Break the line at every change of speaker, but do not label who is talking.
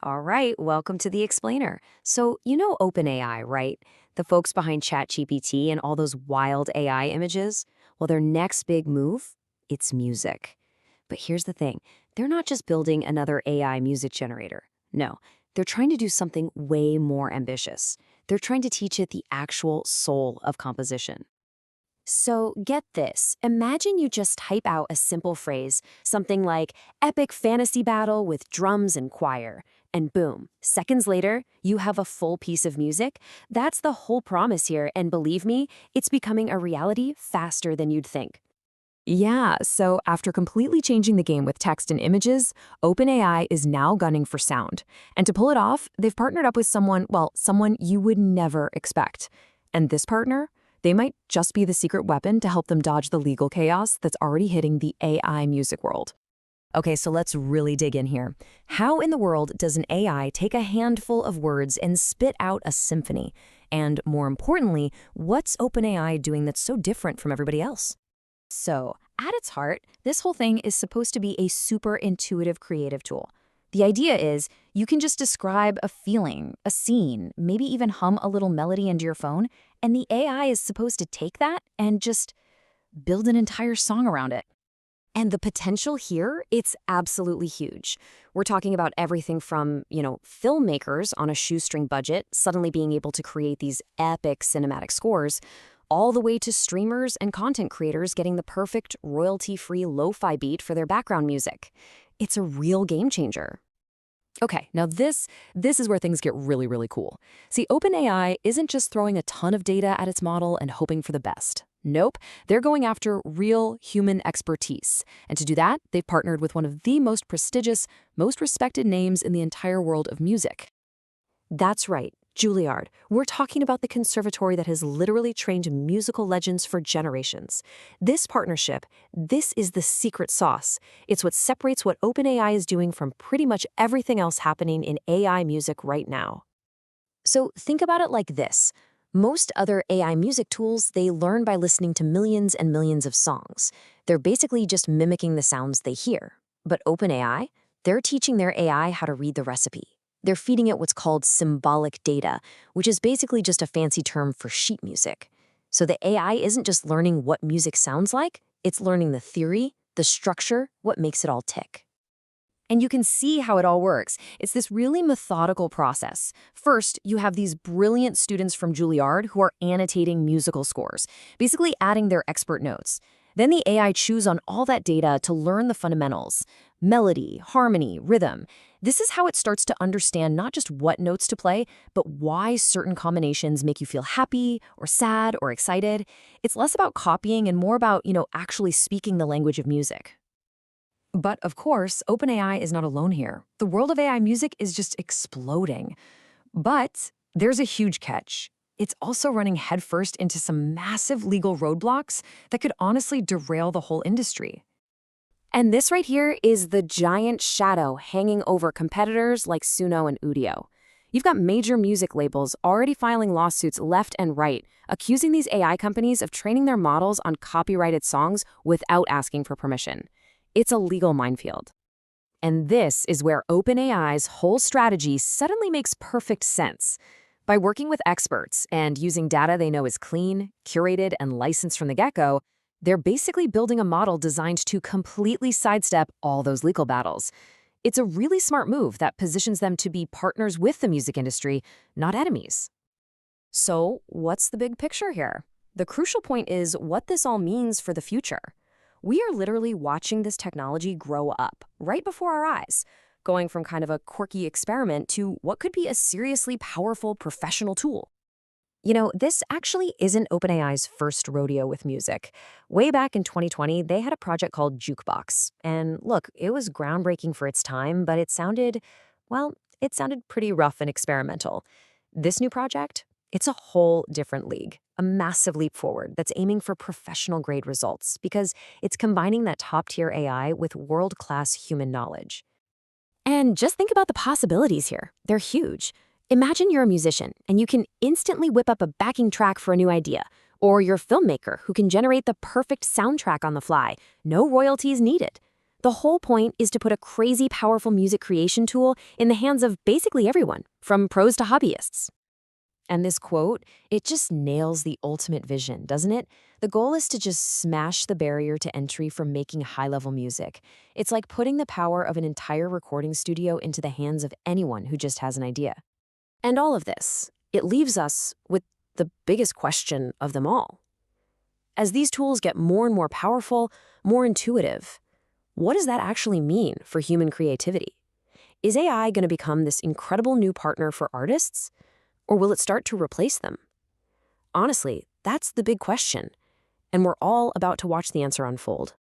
All right, welcome to the Explainer. So, you know OpenAI, right? The folks behind ChatGPT and all those wild AI images? Well, their next big move? It's music. But here's the thing, they're not just building another AI music generator. No, they're trying to do something way more ambitious. They're trying to teach it the actual soul of composition. So get this. Imagine you just type out a simple phrase, something like epic fantasy battle with drums and choir, and boom, seconds later, you have a full piece of music. That's the whole promise here, and believe me, it's becoming a reality faster than you'd think.
Yeah, so after completely changing the game with text and images, OpenAI is now gunning for sound. And to pull it off, they've partnered up with someone you would never expect. And this partner, they might just be the secret weapon to help them dodge the legal chaos that's already hitting the AI music world. Okay, so let's really dig in here. How in the world does an AI take a handful of words and spit out a symphony? And more importantly, what's OpenAI doing that's so different from everybody else? So, at its heart, this whole thing is supposed to be a super intuitive creative tool. The idea is you can just describe a feeling, a scene, maybe even hum a little melody into your phone, and the AI is supposed to take that and just build an entire song around it. And the potential here, it's absolutely huge. We're talking about everything from, filmmakers on a shoestring budget suddenly being able to create these epic cinematic scores, all the way to streamers and content creators getting the perfect royalty-free lo-fi beat for their background music. It's a real game changer. Okay, now this is where things get really, really cool. See, OpenAI isn't just throwing a ton of data at its model and hoping for the best. Nope, they're going after real human expertise. And to do that, they've partnered with one of the most prestigious, most respected names in the entire world of music. That's right, Juilliard. We're talking about the conservatory that has literally trained musical legends for generations. This partnership, this is the secret sauce. It's what separates what OpenAI is doing from pretty much everything else happening in AI music right now. So think about it like this. Most other AI music tools, they learn by listening to millions and millions of songs. They're basically just mimicking the sounds they hear. But OpenAI, they're teaching their AI how to read the recipe. They're feeding it what's called symbolic data, which is basically just a fancy term for sheet music. So the AI isn't just learning what music sounds like, it's learning the theory, the structure, what makes it all tick. And you can see how it all works. It's this really methodical process. First, you have these brilliant students from Juilliard who are annotating musical scores, basically adding their expert notes. Then the AI chews on all that data to learn the fundamentals: melody, harmony, rhythm. This is how it starts to understand not just what notes to play, but why certain combinations make you feel happy or sad or excited. It's less about copying and more about, actually speaking the language of music. But of course, OpenAI is not alone here. The world of AI music is just exploding. But there's a huge catch. It's also running headfirst into some massive legal roadblocks that could honestly derail the whole industry. And this right here is the giant shadow hanging over competitors like Suno and Udio. You've got major music labels already filing lawsuits left and right, accusing these AI companies of training their models on copyrighted songs without asking for permission. It's a legal minefield. And this is where OpenAI's whole strategy suddenly makes perfect sense. By working with experts and using data they know is clean, curated, and licensed from the get-go, they're basically building a model designed to completely sidestep all those legal battles. It's a really smart move that positions them to be partners with the music industry, not enemies. So, what's the big picture here? The crucial point is what this all means for the future. We are literally watching this technology grow up right before our eyes, going from kind of a quirky experiment to what could be a seriously powerful professional tool. This actually isn't OpenAI's first rodeo with music. Way back in 2020, they had a project called Jukebox. And look, it was groundbreaking for its time, but it sounded pretty rough and experimental. This new project, it's a whole different league, a massive leap forward that's aiming for professional-grade results because it's combining that top-tier AI with world-class human knowledge. And just think about the possibilities here. They're huge. Imagine you're a musician and you can instantly whip up a backing track for a new idea, or you're a filmmaker who can generate the perfect soundtrack on the fly, no royalties needed.
The whole point is to put a crazy powerful music creation tool in the hands of basically everyone, from pros to hobbyists. And this quote, it just nails the ultimate vision, doesn't it? The goal is to just smash the barrier to entry for making high-level music. It's like putting the power of an entire recording studio into the hands of anyone who just has an idea. And all of this, it leaves us with the biggest question of them all. As these tools get more and more powerful, more intuitive, what does that actually mean for human creativity? Is AI going to become this incredible new partner for artists? Or will it start to replace them? Honestly, that's the big question, and we're all about to watch the answer unfold.